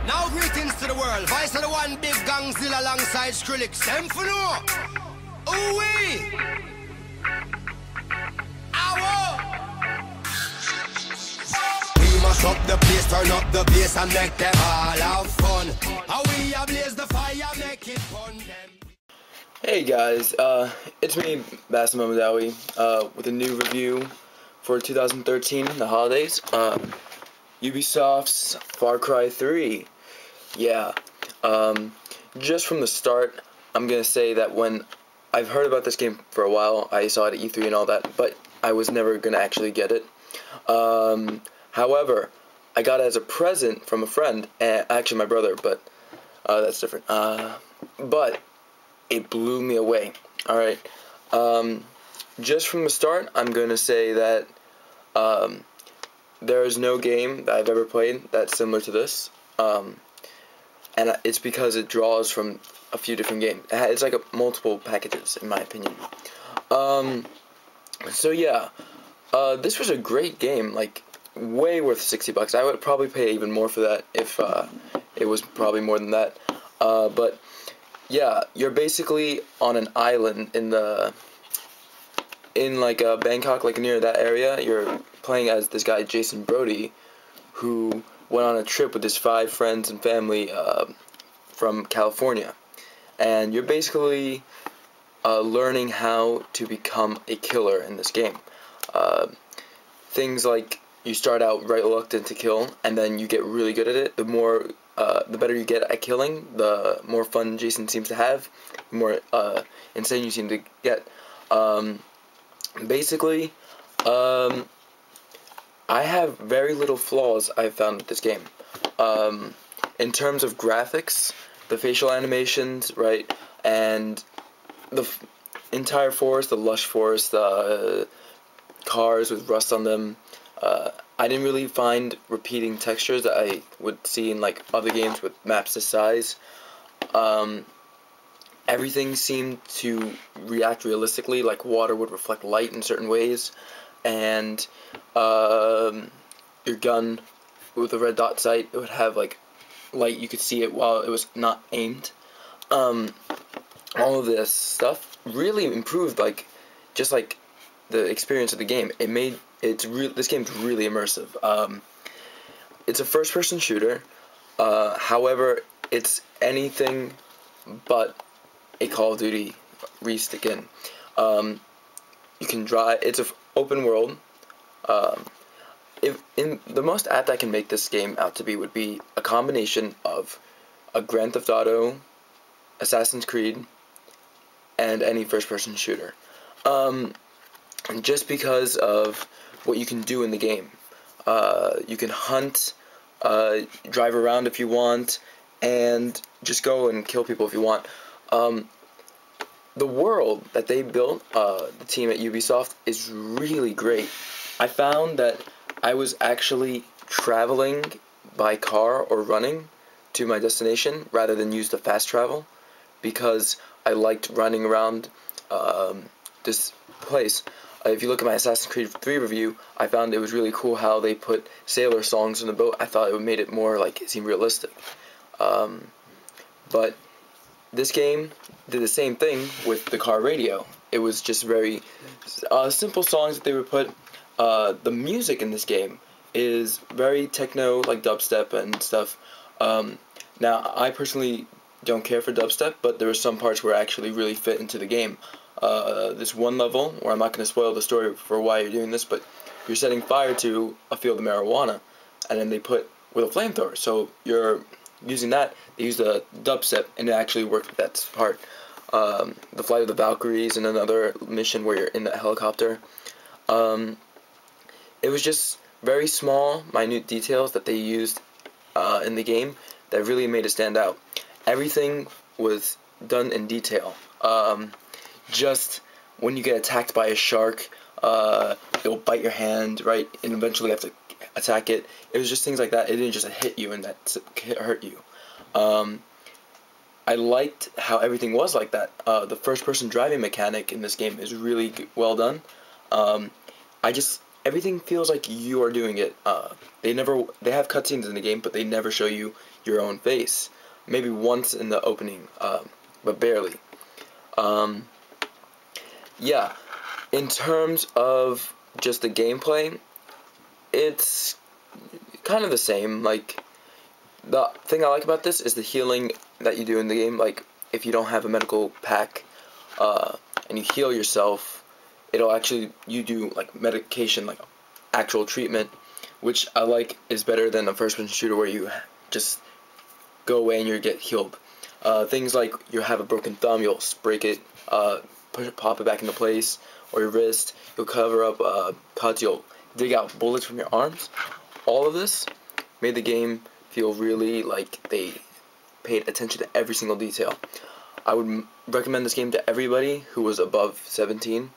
Now greetings to the world. Vice of the one big gangzilla alongside Skrillex. Them for no. Ooh-wee. We must up the place, turn up the bass and make them all have fun. How we ablaze the fire, make it fun them. Hey guys, it's me, Basim Madawi, with a new review for 2013, the holidays. Ubisoft's Farcry 3. Yeah, just from the start, I'm gonna say that when I've heard about this game for a while, I saw it at E3 and all that, but I was never gonna actually get it. However, I got it as a present from a friend, actually my brother, but that's different. But it blew me away. Alright, just from the start, I'm gonna say that there is no game that I've ever played that's similar to this. And it's because it draws from a few different games. It's like multiple packages, in my opinion. So yeah, this was a great game, like way worth $60. I would probably pay even more for that if it was probably more than that. But yeah, you're basically on an island in like Bangkok, like near that area. You're playing as this guy Jason Brody, who went on a trip with his 5 friends and family from California, and you're basically learning how to become a killer in this game. Things like you start out reluctant to kill, and then you get really good at it. The better you get at killing, the more fun Jason seems to have, the more insane you seem to get. Basically, I have very little flaws I've found with this game. In terms of graphics, the facial animations, right, and the entire forest, the lush forest, cars with rust on them, I didn't really find repeating textures that I would see in like other games with maps this size. Everything seemed to react realistically, like water would reflect light in certain ways, and your gun with a red dot sight, it would have like light, you could see it while it was not aimed. All of this stuff really improved, like, just like the experience of the game. This game's really immersive. It's a first-person shooter. However, it's anything but a Call of Duty re-stick in. You can drive. It's an open world. The most apt I can make this game out to be would be a combination of a Grand Theft Auto, Assassin's Creed, and any first-person shooter. Just because of what you can do in the game. You can hunt, drive around if you want, and just go and kill people if you want. The world that they built, the team at Ubisoft, is really great. I found that I was actually traveling by car or running to my destination rather than use the fast travel, because I liked running around this place. If you look at my Assassin's Creed 3 review, I found it was really cool how they put sailor songs in the boat. I thought it made it more like it seemed realistic. But this game did the same thing with the car radio. It was just very simple songs that they would put. The music in this game is very techno, like dubstep and stuff. Now, I personally don't care for dubstep, but there were some parts where it actually really fit into the game. This one level, where I'm not going to spoil the story for why you're doing this, but you're setting fire to a field of marijuana, and then they put with a flamethrower. So you're using that. They use the dubstep, and it actually worked with that part. The Flight of the Valkyries and another mission where you're in that helicopter. It was just very small, minute details that they used in the game that really made it stand out. Everything was done in detail. Just when you get attacked by a shark, it will bite your hand, right, and eventually you have to attack it. It was just things like that. It didn't just hit you and that hurt you. I liked how everything was like that. The first-person driving mechanic in this game is really well done. everything feels like you are doing it. They have cutscenes in the game, but they never show you your own face. Maybe once in the opening, but barely. Yeah, in terms of just the gameplay, it's kind of the same. Like, the thing I like about this is the healing that you do in the game. Like, if you don't have a medical pack, and you heal yourself, it'll actually, you do like medication, like actual treatment, which I like is better than a first-person shooter where you just go away and you get healed. Things like you have a broken thumb, you'll break it, pop it back into place, or your wrist, you'll cover up cuts, you'll dig out bullets from your arms. All of this made the game feel really like they paid attention to every single detail. I would recommend this game to everybody who was above 17,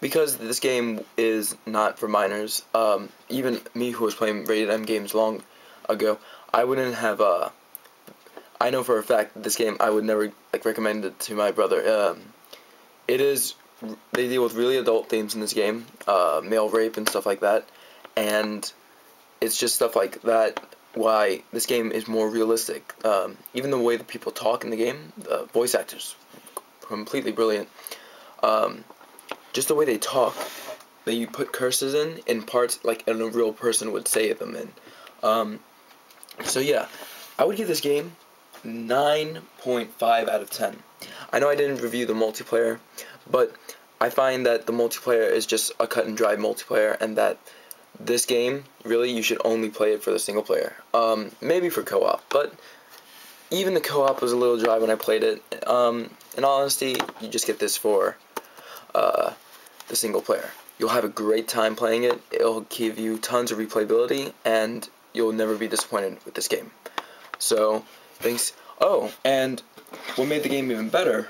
because this game is not for minors. Even me, who was playing rated M games long ago, I wouldn't have, I know for a fact that this game, I would never like recommend it to my brother. They deal with really adult themes in this game, male rape and stuff like that, and it's just stuff like that why this game is more realistic. Even the way that people talk in the game, the voice actors, completely brilliant. Just the way they talk, they put curses in parts like a real person would say them in. So yeah, I would give this game 9.5 out of 10. I know I didn't review the multiplayer, but I find that the multiplayer is just a cut and dry multiplayer, and that this game, really, you should only play it for the single player. Maybe for co-op, but even the co-op was a little dry when I played it. In all honesty, you just get this for the single player. You'll have a great time playing it. It'll give you tons of replayability, and you'll never be disappointed with this game. So, thanks. Oh, and what made the game even better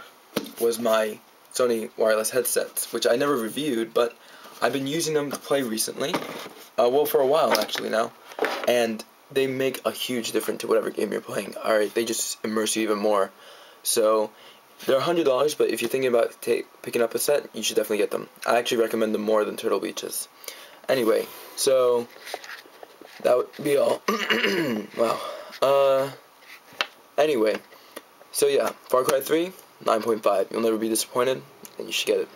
was my Sony wireless headsets, which I never reviewed, but I've been using them to play recently. Well, for a while actually now, and they make a huge difference to whatever game you're playing. Alright, they just immerse you even more. So they're $100, but if you're thinking about picking up a set, you should definitely get them. I actually recommend them more than Turtle Beaches. Anyway, so that would be all. Wow. Anyway, so yeah, Far Cry 3, 9.5. You'll never be disappointed, and you should get it.